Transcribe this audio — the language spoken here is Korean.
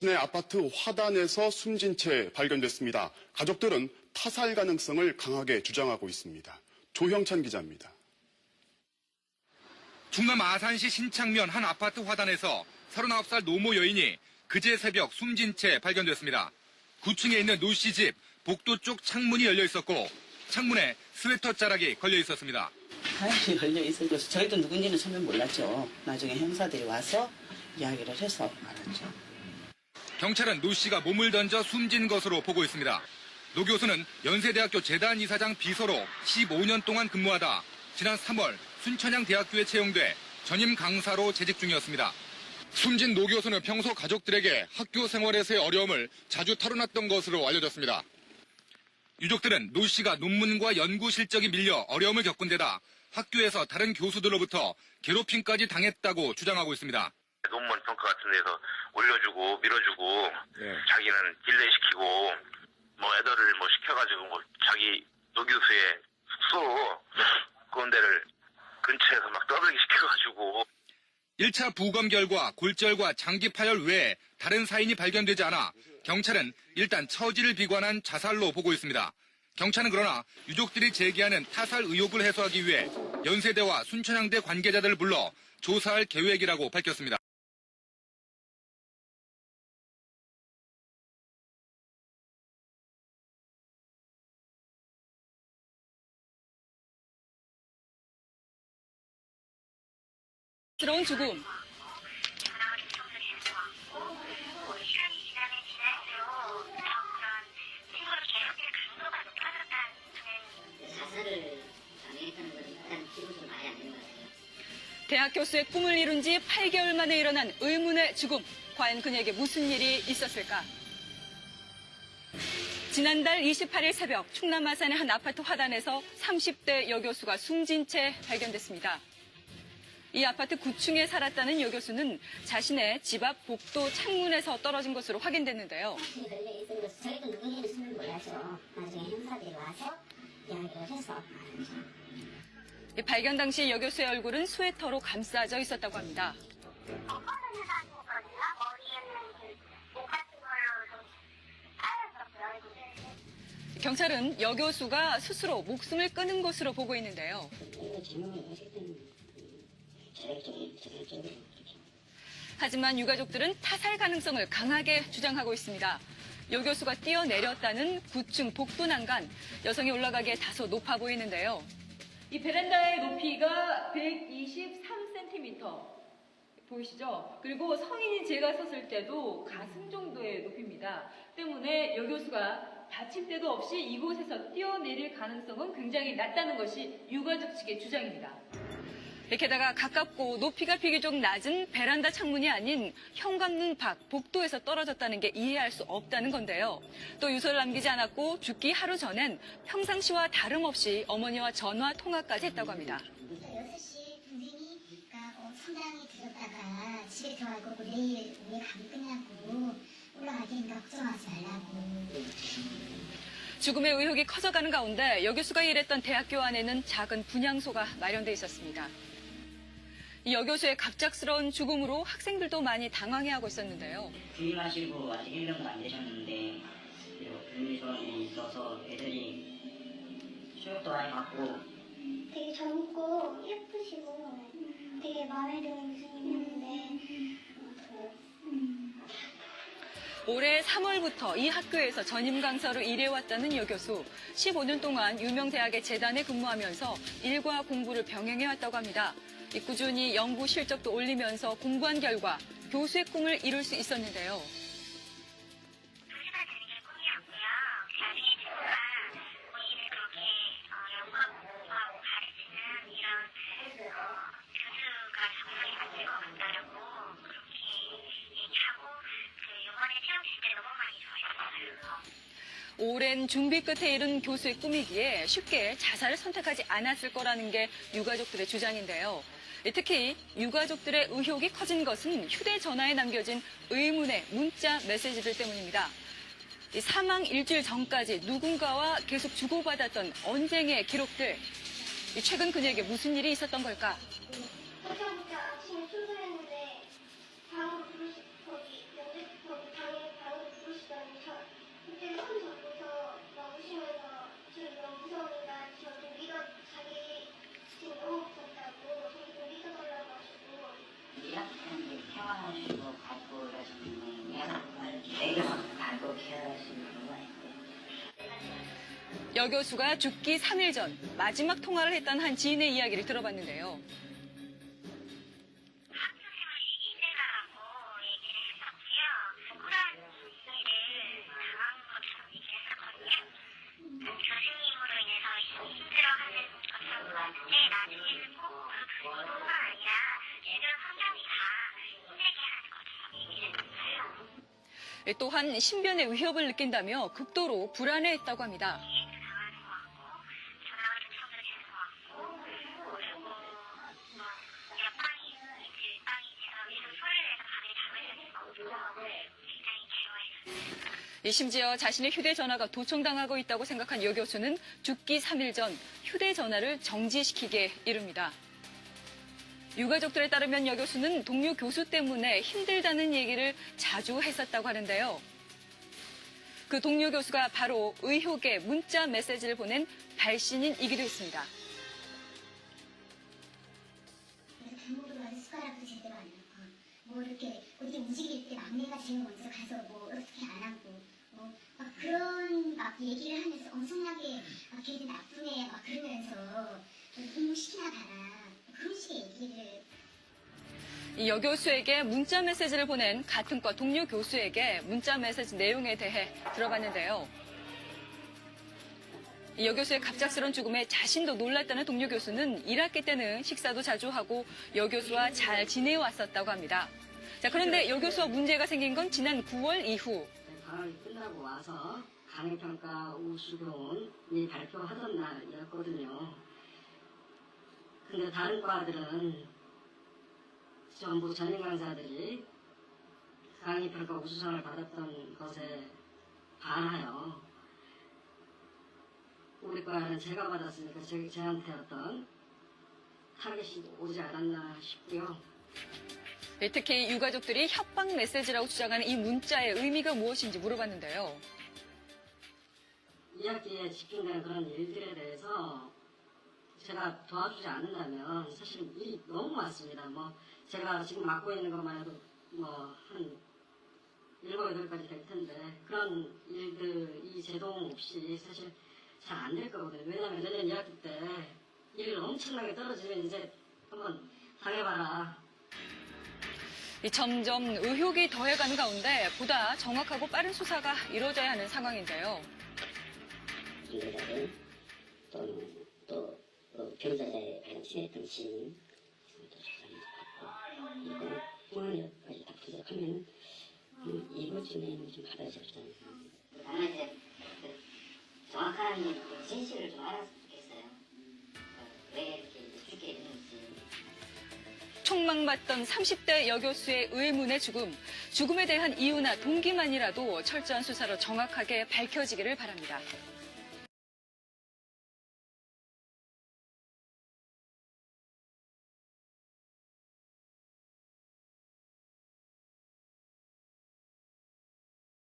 네, 아파트 화단에서 숨진 채 발견됐습니다. 가족들은 타살 가능성을 강하게 주장하고 있습니다. 조형찬 기자입니다. 충남 아산시 신창면 한 아파트 화단에서 39살 노모 여인이 그제 새벽 숨진 채 발견됐습니다. 9층에 있는 노 씨 집 복도 쪽 창문이 열려 있었고 창문에 스웨터 자락이 걸려 있었습니다. 다행히 걸려 있어서 저희도 누군지는 처음엔 몰랐죠. 나중에 형사들이 와서 이야기를 해서 알았죠. 경찰은 노 씨가 몸을 던져 숨진 것으로 보고 있습니다. 노 교수는 연세대학교 재단 이사장 비서로 15년 동안 근무하다 지난 3월 순천향대학교에 채용돼 전임 강사로 재직 중이었습니다. 숨진 노 교수는 평소 가족들에게 학교 생활에서의 어려움을 자주 털어놨던 것으로 알려졌습니다. 유족들은 노 씨가 논문과 연구 실적이 밀려 어려움을 겪은 데다 학교에서 다른 교수들로부터 괴롭힘까지 당했다고 주장하고 있습니다. 논문 평가 같은 데서 올려주고 밀어주고 자기는 딜레이시키고 애들을 시켜가지고 자기 노 교수의 숙소 그런 데를 근처에서 막 떠들기 시켜가지고 1차 부검 결과 골절과 장기 파열 외에 다른 사인이 발견되지 않아 경찰은 일단 처지를 비관한 자살로 보고 있습니다. 경찰은 그러나 유족들이 제기하는 타살 의혹을 해소하기 위해 연세대와 순천향대 관계자들을 불러 조사할 계획이라고 밝혔습니다. 스러운 죽음. 대학 교수의 꿈을 이룬 지 8개월 만에 일어난 의문의 죽음. 과연 그녀에게 무슨 일이 있었을까? 지난달 28일 새벽 충남 아산의 한 아파트 화단에서 30대 여교수가 숨진 채 발견됐습니다. 이 아파트 9층에 살았다는 여교수는 자신의 집 앞 복도 창문에서 떨어진 것으로 확인됐는데요. 저희도 누군지는 몰라죠. 나중에 형사들이 와서 이야기를 해서 알았죠. 발견 당시 여교수의 얼굴은 스웨터로 감싸져 있었다고 합니다. 경찰은 여교수가 스스로 목숨을 끊은 것으로 보고 있는데요. 하지만 유가족들은 타살 가능성을 강하게 주장하고 있습니다. 여교수가 뛰어내렸다는 9층 복도 난간, 여성이 올라가기에 다소 높아 보이는데요. 이 베란다의 높이가 123cm 보이시죠? 그리고 성인인 제가 섰을 때도 가슴 정도의 높이입니다. 때문에 여교수가 다칠 때도 없이 이곳에서 뛰어내릴 가능성은 굉장히 낮다는 것이 유가족 측의 주장입니다. 게다가 가깝고 높이가 비교적 낮은 베란다 창문이 아닌 현관문 밖 복도에서 떨어졌다는 게 이해할 수 없다는 건데요. 또 유서를 남기지 않았고 죽기 하루 전엔 평상시와 다름없이 어머니와 전화 통화까지 했다고 합니다. 6시 동생이 성당에 들었다가 집에 들어갈 거고 내일 우리 밤이 끝나고 올라갈 테니까 걱정하지 말라고. 죽음의 의혹이 커져가는 가운데 여교수가 일했던 대학교 안에는 작은 분향소가 마련돼 있었습니다. 이 여교수의 갑작스러운 죽음으로 학생들도 많이 당황해하고 있었는데요. 부임하시고 아직 1년도 안 되셨는데 분리소원이 있어서 애들이 수업도 많이 받고 되게 젊고 예쁘시고 되게 마음에 드는 스님이었는데 올해 3월부터 이 학교에서 전임 강사로 일해왔다는 여교수. 15년 동안 유명 대학의 재단에 근무하면서 일과 공부를 병행해왔다고 합니다. 꾸준히 연구 실적도 올리면서 공부한 결과 교수의 꿈을 이룰 수 있었는데요. 교수가 되는 게 꿈이었고요. 나중에 친구가 본인을 그렇게 연구하고 공부하고 가르치는 이런 교수가 적성이 맞을 것 같다라고 그렇게 얘기하고 이번에 시험 칠 때 너무 많이 좋아했어요. 오랜 준비 끝에 이룬 교수의 꿈이기에 쉽게 자살을 선택하지 않았을 거라는 게 유가족들의 주장인데요. 특히 유가족들의 의혹이 커진 것은 휴대전화에 남겨진 의문의 문자 메시지들 때문입니다. 사망 일주일 전까지 누군가와 계속 주고받았던 언쟁의 기록들. 최근 그녀에게 무슨 일이 있었던 걸까? 어제부터 아침에 출근했는데 방으로 부르시 거기 영재석으로 방에 평화하시고 받고 이러시는 애교만 받고 계약하시는 경우가 있고요. 여 교수가 죽기 3일 전 마지막 통화를 했던 한 지인의 이야기를 들어봤는데요. 또한 신변의 위협을 느낀다며 극도로 불안해했다고 합니다. 심지어 자신의 휴대전화가 도청당하고 있다고 생각한 여 교수는 죽기 3일 전 휴대전화를 정지시키게 이릅니다. 유가족들에 따르면 여 교수는 동료 교수 때문에 힘들다는 얘기를 자주 했었다고 하는데요. 그 동료 교수가 바로 의혹의 문자 메시지를 보낸 발신인이기도 했습니다. 부모도 와서 숟가락도 제대로 안 넣고 뭐 이렇게 어디 움직일 때 막내가 제일 먼저 가서 뭐 어떻게 안 하고 뭐 막 그런 막 얘기를 하면서 엄청나게 막 걔들 나쁘네 막 그러면서 공부시키나 봐라 그런 식의 얘기를. 이 여 교수에게 문자 메시지를 보낸 같은 과 동료 교수에게 문자 메시지 내용에 대해 들어봤는데요. 이 여 교수의 갑작스러운 죽음에 자신도 놀랐다는 동료 교수는 1학기 때는 식사도 자주 하고 여 교수와 잘 지내왔었다고 합니다. 자, 그런데 여 교수와 문제가 생긴 건 지난 9월 이후. 방학이 끝나고 와서 강의평가 우수론이 발표하던 날이었거든요. 근데 다른 과들은 전부 전임 강사들이 강의평가 우수상을 받았던 것에 반하여 우리 과는 제가 받았으니까 저한테 어떤 타겟이 오지 않았나 싶고요. 특히 유가족들이 협박 메시지라고 주장하는 이 문자의 의미가 무엇인지 물어봤는데요. 2학기에 집중되는 그런 일들에 대해서 제가 도와주지 않는다면 사실 일이 너무 많습니다. 뭐 제가 지금 맡고 있는 것만 해도 뭐 한 7, 8가지 될 텐데 그런 일들이 제동 없이 사실 잘 안 될 거거든요. 왜냐하면 내년 2학기 때 일 엄청나게 떨어지면 이제 한번 당해봐라. 점점 의혹이 더해가는 가운데 보다 정확하고 빠른 수사가 이루어져야 하는 상황인데요. 피해자들 또 피해자에 관련 친했던 지인 또 조사를 받고 이거 공항역까지 다 분석하면 이거쯤에 좀 받아야 좋잖아요. 다만 이제 정확한 진실을 좀 알았으면 좋겠어요. 왜 이렇게 죽게 됐는지. 총망받던 30대 여교수의 의문의 죽음에 대한 이유나 동기만이라도 철저한 수사로 정확하게 밝혀지기를 바랍니다.